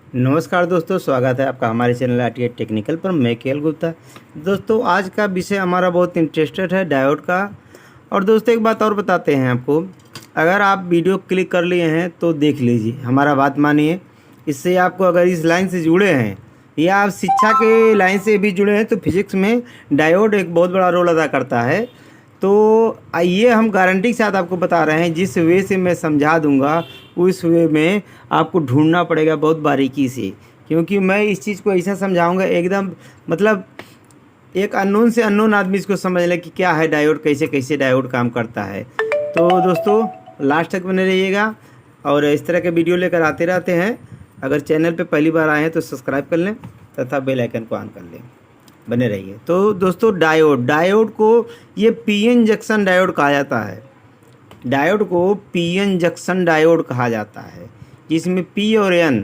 नमस्कार दोस्तों, स्वागत है आपका हमारे चैनल आरटीआई टेक्निकल पर। मैं केएल गुप्ता। दोस्तों, आज का विषय हमारा बहुत इंटरेस्टेड है, डायोड का। और दोस्तों, एक बात और बताते हैं आपको, अगर आप वीडियो क्लिक कर लिए हैं तो देख लीजिए, हमारा बात मानिए। इससे आपको अगर इस लाइन से जुड़े हैं या आप शिक्षा के लाइन से भी जुड़े हैं तो फिजिक्स में डायोड एक बहुत बड़ा रोल अदा करता है। तो आइए हम गारंटी के साथ आपको बता रहे हैं, जिस वे से मैं समझा दूंगा उस वे में आपको ढूंढना पड़ेगा बहुत बारीकी से, क्योंकि मैं इस चीज़ को ऐसा समझाऊंगा एकदम, मतलब एक अननोन से अननोन आदमी इसको समझ ले कि क्या है डायोड, कैसे कैसे डायोड काम करता है। तो दोस्तों, लास्ट तक बने रहिएगा और इस तरह के वीडियो लेकर आते रहते हैं। अगर चैनल पे पहली बार आए हैं तो सब्सक्राइब कर लें तथा बेल आइकन को ऑन कर लें, बने रहिए। तो दोस्तों, डायोड को ये पीएन जंक्शन डायोड कहा जाता है। डायोड को पीएन जंक्शन डायोड कहा जाता है, जिसमें पी और एन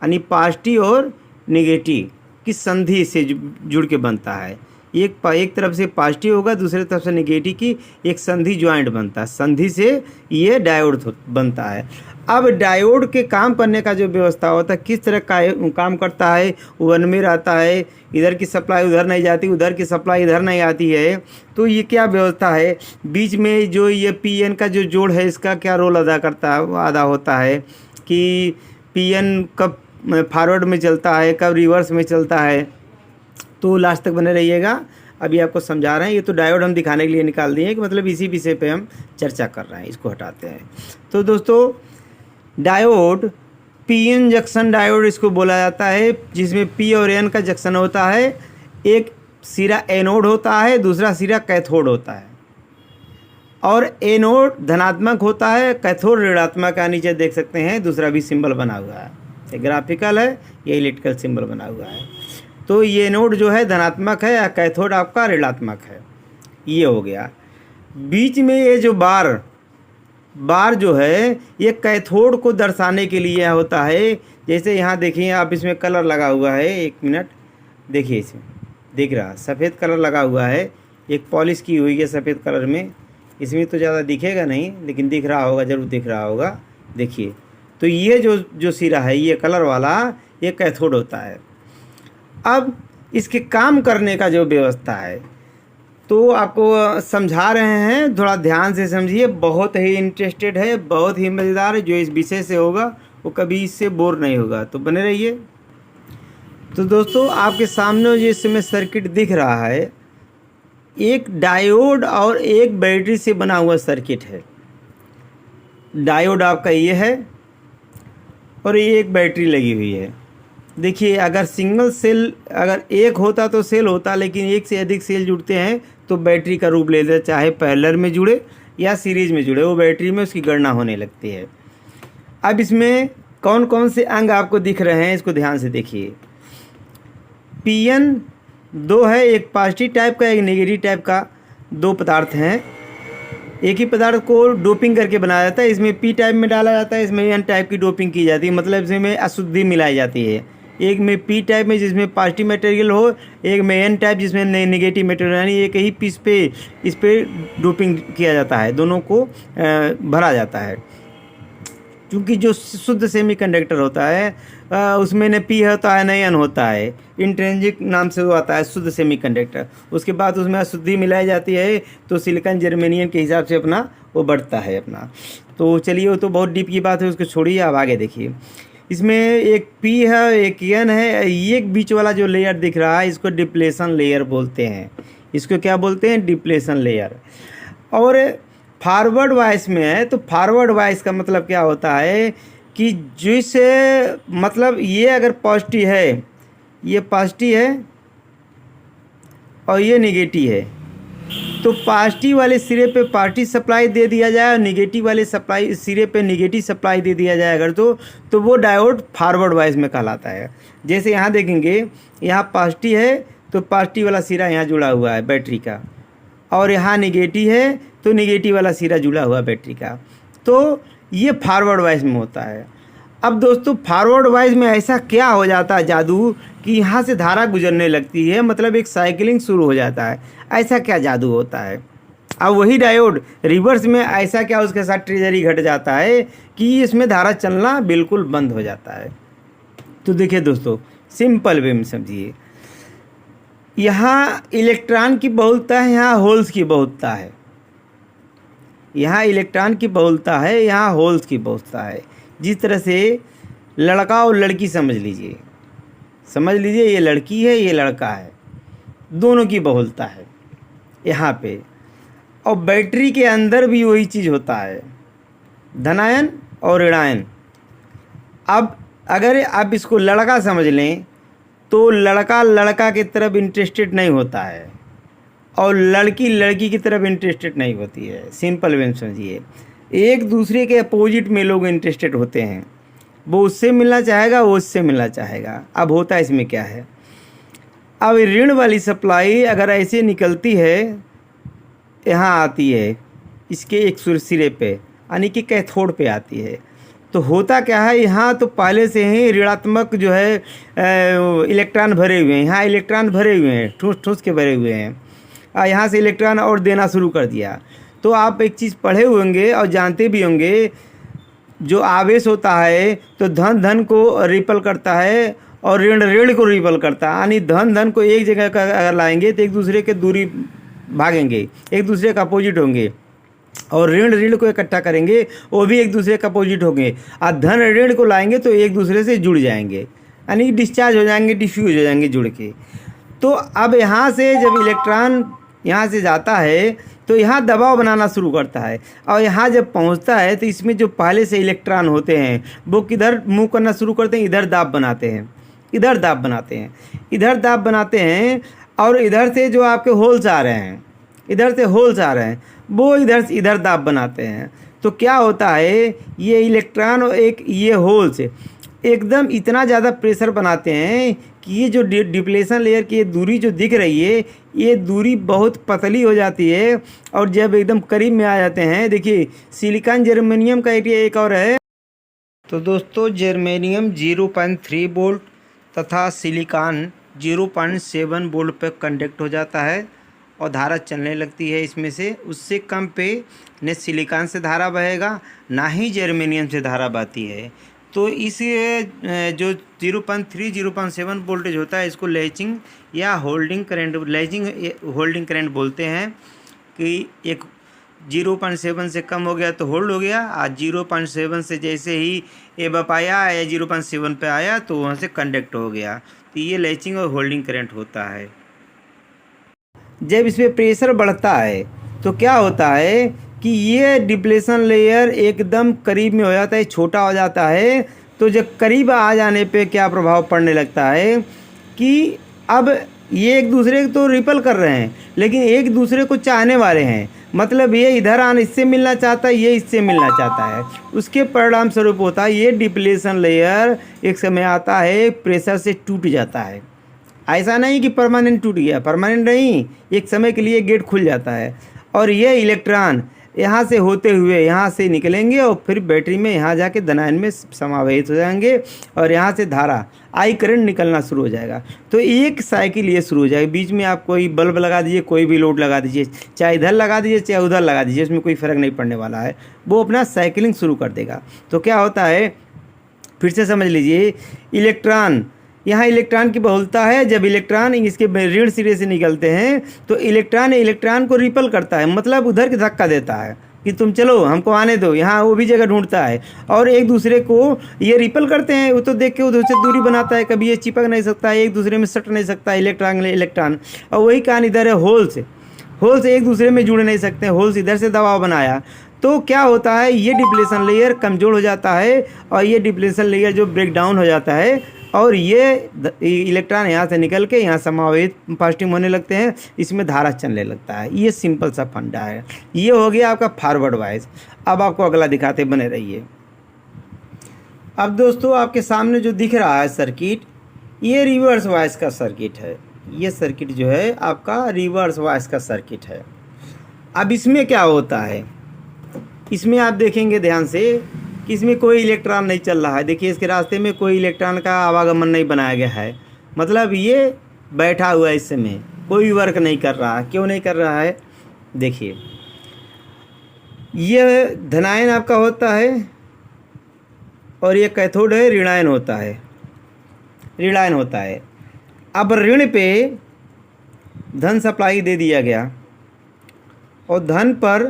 यानी पॉजिटिव और नेगेटिव की संधि से जुड़ के बनता है। एक तरफ से पॉजिटिव होगा, दूसरी तरफ से नेगेटिव की एक संधि ज्वाइंट बनता है, संधि से ये डायोड बनता है। अब डायोड के काम करने का जो व्यवस्था होता है, किस तरह का काम करता है, वन में रहता है, इधर की सप्लाई उधर नहीं जाती, उधर की सप्लाई इधर नहीं आती है। तो ये क्या व्यवस्था है, बीच में जो ये पीएन का जो जोड़ है, इसका क्या रोल अदा होता है कि पीएन कब फॉरवर्ड में चलता है, कब रिवर्स में चलता है। तो लास्ट तक बने रहिएगा, अभी आपको समझा रहे हैं। ये तो डायोड हम दिखाने के लिए निकाल दिए कि मतलब इसी विषय पे हम चर्चा कर रहे हैं, इसको हटाते हैं। तो दोस्तों, डायोड पीएन जंक्शन डायोड इसको बोला जाता है, जिसमें पी और एन का जंक्शन होता है। एक सिरा एनोड होता है, दूसरा सिरा कैथोड होता है। और एनोड धनात्मक होता है, कैथोड ऋणात्मक का, नीचे देख सकते हैं दूसरा भी सिंबल बना हुआ है, ये ग्राफिकल है, ये इलेक्ट्रिकल सिंबल बना हुआ है। तो ये एनोड जो है धनात्मक है, कैथोड आपका ऋणात्मक है। ये हो गया। बीच में ये जो बार जो है, ये कैथोड को दर्शाने के लिए होता है। जैसे यहाँ देखिए आप, इसमें कलर लगा हुआ है, एक मिनट देखिए, इसमें दिख रहा सफ़ेद कलर लगा हुआ है, एक पॉलिश की हुई है सफ़ेद कलर में। इसमें तो ज़्यादा दिखेगा नहीं, लेकिन दिख रहा होगा, ज़रूर दिख रहा होगा। देखिए, तो ये जो सिरा है, ये कलर वाला, ये कैथोड होता है। अब इसके काम करने का जो व्यवस्था है, तो आपको समझा रहे हैं, थोड़ा ध्यान से समझिए। बहुत ही इंटरेस्टेड है, बहुत ही मज़ेदार है। जो इस विषय से होगा वो कभी इससे बोर नहीं होगा, तो बने रहिए। तो दोस्तों, आपके सामने जो इस समय सर्किट दिख रहा है, एक डायोड और एक बैटरी से बना हुआ सर्किट है। डायोड आपका ये है और ये एक बैटरी लगी हुई है। देखिए, अगर सिंगल सेल अगर एक होता तो सेल होता, लेकिन एक से अधिक सेल जुड़ते हैं तो बैटरी का रूप ले लेता, चाहे पैरेलल में जुड़े या सीरीज में जुड़े, वो बैटरी में उसकी गणना होने लगती है। अब इसमें कौन कौन से अंग आपको दिख रहे हैं, इसको ध्यान से देखिए। पीएन दो है, एक पॉजिटिव टाइप का, एक नेगेटिव टाइप का। दो पदार्थ हैं, एक ही पदार्थ को डोपिंग करके बनाया जाता है। इसमें पी टाइप में डाला जाता है, इसमें एन टाइप की डोपिंग की जाती है, मतलब इसमें अशुद्धि मिलाई जाती है। एक में पी टाइप में जिसमें पॉजिटिव मटेरियल हो, एक में एन टाइप जिसमें नेगेटिव मटेरियल, यानी एक ही पीस पे इस पे डोपिंग किया जाता है, दोनों को भरा जाता है। क्योंकि जो शुद्ध सेमीकंडक्टर होता है, उसमें न पी होता है न एन होता है, इंट्रिंसिक नाम से वो आता है शुद्ध सेमीकंडक्टर। उसके बाद उसमें अशुद्धि मिलाई जाती है, तो सिलिकॉन जर्मेनियम के हिसाब से अपना वो बढ़ता है अपना। तो चलिए, वो तो बहुत डीप की बात है, उसको छोड़िए, अब आगे देखिए। इसमें एक पी है, एक एन है। ये बीच वाला जो लेयर दिख रहा है, इसको डिप्लेशन लेयर बोलते हैं। इसको क्या बोलते हैं? Depletion layer. और फॉरवर्ड वाइस में है, तो फॉरवर्ड वाइस का मतलब क्या होता है कि जिसे मतलब ये अगर पॉजिटिव है, ये पॉजिटिव है और ये नेगेटिव है, तो पॉजिटिव वाले सिरे पे पॉजिटिव सप्लाई दे दिया जाए और नेगेटिव वाले सिरे पे नेगेटिव सप्लाई दे दिया जाए अगर, तो वो डायोड फॉरवर्ड वाइज में कहलाता है। जैसे यहाँ देखेंगे, यहाँ पॉजिटिव है तो पॉजिटिव वाला सिरा यहाँ जुड़ा हुआ है बैटरी का, और यहाँ नेगेटिव है तो नेगेटिव वाला सिरा जुड़ा हुआ बैटरी का। तो ये फॉरवर्ड वाइज में होता है। अब दोस्तों, फॉरवर्ड वाइज में ऐसा क्या हो जाता है जादू कि यहाँ से धारा गुजरने लगती है, मतलब एक साइकिलिंग शुरू हो जाता है। ऐसा क्या जादू होता है? अब वही डायोड रिवर्स में ऐसा क्या उसके साथ ट्रेजरी घट जाता है कि इसमें धारा चलना बिल्कुल बंद हो जाता है। तो देखिए दोस्तों, सिंपल वे में समझिए, यहाँ इलेक्ट्रॉन की बहुलता है, यहाँ होल्स की बहुलता है। यहाँ इलेक्ट्रॉन की बहुलता है, यहाँ होल्स की बहुलता है। जिस तरह से लड़का और लड़की समझ लीजिए, ये लड़की है, ये लड़का है, दोनों की बहुलता है यहाँ पे। और बैटरी के अंदर भी वही चीज़ होता है, धनायन और ऋणायन। अब अगर आप इसको लड़का समझ लें तो लड़का लड़का की तरफ इंटरेस्टेड नहीं होता है और लड़की लड़की की तरफ इंटरेस्टेड नहीं होती है। सिंपल वे में समझिए, एक दूसरे के अपोजिट में लोग इंटरेस्टेड होते हैं। वो उससे मिलना चाहेगा, वो उससे मिलना चाहेगा। अब होता है इसमें क्या है, अब ऋण वाली सप्लाई अगर ऐसे निकलती है, यहाँ आती है इसके एक सिरे पे, यानी कि कैथोड पे आती है, तो होता क्या है, यहाँ तो पहले से ही ऋणात्मक जो है इलेक्ट्रॉन भरे हुए हैं। यहाँ इलेक्ट्रॉन भरे हुए हैं, ठूस ठूस के भरे हुए हैं। यहाँ से इलेक्ट्रॉन और देना शुरू कर दिया। तो आप एक चीज़ पढ़े होंगे और जानते भी होंगे, जो आवेश होता है तो धन धन को रिपल करता है और ऋण ऋण को रिपल करता है। यानी धन धन को एक जगह का अगर लाएंगे तो एक दूसरे के दूरी भागेंगे, एक दूसरे का अपोजिट होंगे। और ऋण ऋण को इकट्ठा करेंगे, वो भी एक दूसरे का अपोजिट होंगे। और धन ऋण को लाएंगे तो एक दूसरे से जुड़ जाएंगे, यानी डिस्चार्ज हो जाएंगे, डिफ्यूज हो जाएंगे जुड़ के। तो अब यहाँ से जब इलेक्ट्रॉन यहाँ से जाता है तो यहाँ दबाव बनाना शुरू करता है, और यहाँ जब पहुँचता है तो इसमें जो पहले से इलेक्ट्रॉन होते हैं वो किधर मूव करना शुरू करते हैं, इधर दाब बनाते हैं, इधर दाब बनाते हैं, इधर दाब बनाते हैं। और इधर से जो आपके होल्स आ रहे हैं, इधर से होल्स आ रहे हैं, वो इधर दाब बनाते हैं। तो क्या होता है, ये इलेक्ट्रॉन और एक ये होल्स एकदम इतना ज़्यादा प्रेशर बनाते हैं कि ये जो डिप्लेशन लेयर की ये दूरी जो दिख रही है, ये दूरी बहुत पतली हो जाती है। और जब एकदम करीब में आ जाते हैं, देखिए सिलिकॉन जर्मेनियम का एरिया एक और है। तो दोस्तों, जर्मेनियम 0.3 वोल्ट तथा सिलिकॉन 0.7 वोल्ट पर कंडक्ट हो जाता है और धारा चलने लगती है इसमें से। उससे कम पे न सिलिकॉन से धारा बहेगा, ना ही जर्मेनियम से धारा बहती है। तो इस जो 0.3 0.7 वोल्टेज होता है, इसको लैचिंग या होल्डिंग करंट बोलते हैं। कि एक 0.7 से कम हो गया तो होल्ड हो गया, और 0.7 से जैसे ही एबअप आया या 0.7 पे आया तो वहाँ से कंडक्ट हो गया। तो ये लैचिंग और होल्डिंग करंट होता है। जब इसमें प्रेशर बढ़ता है तो क्या होता है कि ये डिप्लेशन लेयर एकदम करीब में हो जाता है, छोटा हो जाता है। तो जब करीब आ जाने पे क्या प्रभाव पड़ने लगता है कि अब ये एक दूसरे को तो रिपल कर रहे हैं, लेकिन एक दूसरे को चाहने वाले हैं। मतलब ये इधर आने इससे मिलना चाहता है, ये इससे मिलना चाहता है। उसके परिणाम स्वरूप होता है ये डिप्लेशन लेयर एक समय आता है प्रेशर से टूट जाता है। ऐसा नहीं कि परमानेंट टूट गया, परमानेंट नहीं, एक समय के लिए गेट खुल जाता है। और ये इलेक्ट्रॉन यहाँ से होते हुए यहाँ से निकलेंगे और फिर बैटरी में यहाँ जाके धनायन में समावेश हो जाएंगे, और यहाँ से धारा आई करंट निकलना शुरू हो जाएगा। तो एक साइकिल ये शुरू हो जाएगी। बीच में आप कोई बल्ब लगा दीजिए, कोई भी लोड लगा दीजिए, चाहे इधर लगा दीजिए चाहे उधर लगा दीजिए, उसमें कोई फ़र्क नहीं पड़ने वाला है, वो अपना साइकिलिंग शुरू कर देगा। तो क्या होता है, फिर से समझ लीजिए, इलेक्ट्रॉन यहाँ इलेक्ट्रॉन की बहुलता है। जब इलेक्ट्रॉन इसके ऋण सिरे से निकलते हैं तो इलेक्ट्रॉन को रिपल करता है, मतलब उधर की धक्का देता है कि तुम चलो हमको आने दो, यहाँ वो भी जगह ढूंढता है। और एक दूसरे को ये रिपल करते हैं, वो तो देख के उधर से दूरी बनाता है, कभी ये चिपक नहीं सकता है, एक दूसरे में सट नहीं सकता है इलेक्ट्रॉन। और वही कहानी इधर है, होल्स एक दूसरे में जुड़ नहीं सकते हैं, होल्स इधर से दबाव बनाया तो क्या होता है, ये डिप्लेशन लेयर कमज़ोर हो जाता है, और ये डिप्लेशन लेयर जो ब्रेक डाउन हो जाता है, और ये इलेक्ट्रॉन यहाँ से निकल के यहाँ समावेश फास्टिंग होने लगते हैं, इसमें धारा चलने लगता है। ये सिंपल सा फंडा है। ये हो गया आपका फॉरवर्ड वाइज। अब आपको अगला दिखाते बने रहिए। अब दोस्तों, आपके सामने जो दिख रहा है सर्किट, ये रिवर्स वाइज का सर्किट है। ये सर्किट जो है आपका रिवर्स वाइज का सर्किट है। अब इसमें क्या होता है, इसमें आप देखेंगे ध्यान से कि इसमें कोई इलेक्ट्रॉन नहीं चल रहा है। देखिए इसके रास्ते में कोई इलेक्ट्रॉन का आवागमन नहीं बनाया गया है, मतलब ये बैठा हुआ है, इस समय कोई वर्क नहीं कर रहा है। क्यों नहीं कर रहा है, देखिए ये धनायन आपका होता है और ये कैथोड है, ऋणायन होता है। ऋणायन होता है। अब ऋण पे धन सप्लाई दे दिया गया और धन पर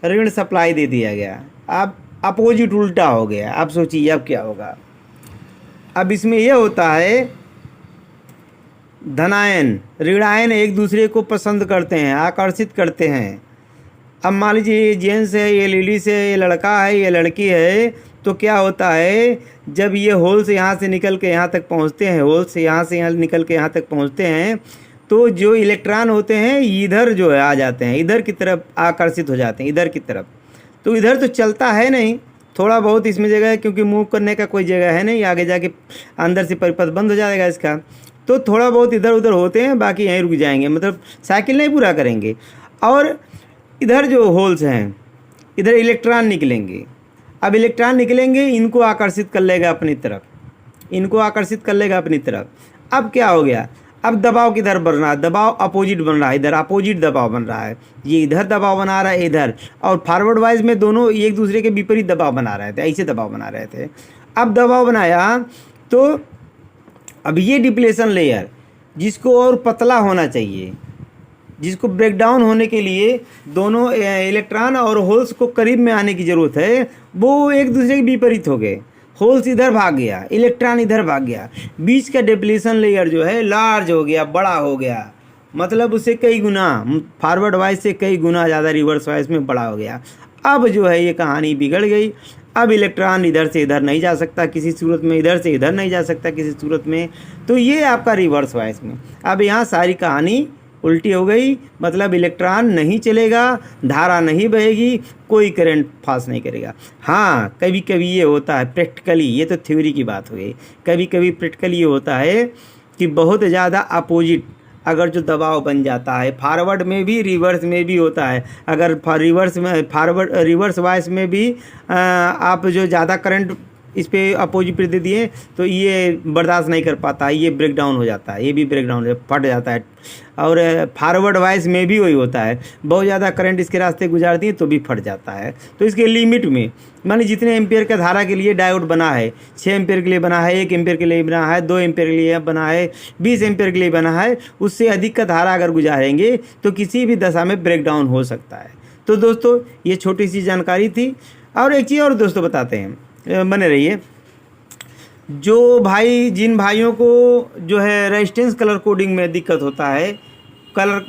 ऋण सप्लाई दे दिया गया। अब अपोजिट उल्टा हो गया। आप सोचिए अब क्या होगा। अब इसमें यह होता है धनायन ऋणायन एक दूसरे को पसंद करते हैं, आकर्षित करते हैं। अब मान लीजिए ये जेंट्स है, ये लेडीज़ है, ये लड़का है, ये लड़की है, तो क्या होता है जब ये होल से यहाँ से निकल के यहाँ तक पहुँचते हैं, होल से यहाँ निकल के यहाँ तक पहुँचते हैं, तो जो इलेक्ट्रॉन होते हैं इधर जो है आ जाते हैं, इधर की तरफ आकर्षित हो जाते हैं, इधर की तरफ। तो इधर तो चलता है नहीं, थोड़ा बहुत इसमें जगह है क्योंकि मूव करने का कोई जगह है नहीं, आगे जाके अंदर से परिपथ बंद हो जाएगा इसका। तो थोड़ा बहुत इधर उधर होते हैं, बाकी यहीं रुक जाएंगे, मतलब साइकिल नहीं पूरा करेंगे। और इधर जो होल्स हैं इधर इलेक्ट्रॉन निकलेंगे। अब इलेक्ट्रॉन निकलेंगे, इनको आकर्षित कर लेगा अपनी तरफ, इनको आकर्षित कर लेगा अपनी तरफ। अब क्या हो गया, अब दबाव किधर बन रहा है, दबाव अपोजिट बन रहा है, इधर अपोजिट दबाव बन रहा है। ये इधर दबाव बना रहा है इधर, और फॉरवर्ड वाइज में दोनों एक दूसरे के विपरीत दबाव बना रहे थे, ऐसे दबाव बना रहे थे। अब दबाव बनाया तो अब ये डिप्लेशन लेयर जिसको और पतला होना चाहिए, जिसको ब्रेकडाउन होने के लिए दोनों इलेक्ट्रॉन और होल्स को करीब में आने की ज़रूरत है, वो एक दूसरे के विपरीत हो गए। होल्स इधर भाग गया, इलेक्ट्रॉन इधर भाग गया, बीच का डिप्लेशन लेयर जो है लार्ज हो गया, बड़ा हो गया, मतलब उससे कई गुना फॉरवर्ड वाइज से कई गुना ज़्यादा रिवर्स वाइज में बड़ा हो गया। अब जो है ये कहानी बिगड़ गई। अब इलेक्ट्रॉन इधर से इधर नहीं जा सकता किसी सूरत में, इधर से इधर नहीं जा सकता किसी सूरत में, तो ये आपका रिवर्स वाइज में। अब यहाँ सारी कहानी उल्टी हो गई, मतलब इलेक्ट्रॉन नहीं चलेगा, धारा नहीं बहेगी, कोई करंट पास नहीं करेगा। हाँ, कभी कभी ये होता है प्रैक्टिकली, ये तो थ्योरी की बात हो गई, कभी कभी प्रैक्टिकली ये होता है कि बहुत ज़्यादा अपोजिट अगर जो दबाव बन जाता है, फॉरवर्ड में भी रिवर्स में भी होता है। अगर रिवर्स वाइज में भी आप जो ज़्यादा करंट इस पे अपोजिट पे दे दिए तो ये बर्दाश्त नहीं कर पाता, ये ब्रेक डाउन हो जाता है, ये भी ब्रेक डाउन फट जाता है। और फॉरवर्ड वाइज में भी वही होता है, बहुत ज़्यादा करंट इसके रास्ते गुजार दिए तो भी फट जाता है। तो इसके लिमिट में मान लीजिए जितने एम्पियर का धारा के लिए डायोड बना है, 6 एम्पियर के लिए बना है, 1 एम्पियर के लिए बना है, 2 एम्पियर के लिए बना है, 20 एम्पियर के लिए बना है, उससे अधिक का धारा अगर गुजारेंगे तो किसी भी दशा में ब्रेक डाउन हो सकता है। तो दोस्तों ये छोटी सी जानकारी थी। और एक चीज़ और दोस्तों बताते हैं, बने रहिए। जो भाई जिन भाइयों को जो है रेजिस्टेंस कलर कोडिंग में दिक्कत होता है, कलर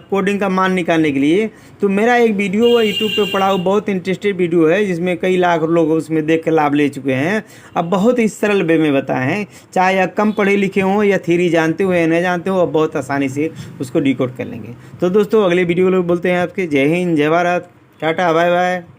कोडिंग का मान निकालने के लिए, तो मेरा एक वीडियो यूट्यूब पे पड़ा हुआ बहुत इंटरेस्टेड वीडियो है जिसमें कई लाख लोग उसमें देख कर लाभ ले चुके हैं। अब बहुत ही सरल वे में बताए हैं, चाहे आप कम पढ़े लिखे हों या थ्योरी जानते हो या नहीं जानते हो, अब बहुत आसानी से उसको डिकोड कर लेंगे। तो दोस्तों अगले वीडियो लोग बोलते हैं आपके। जय हिंद, जय भारत, टाटा, बाय बाय।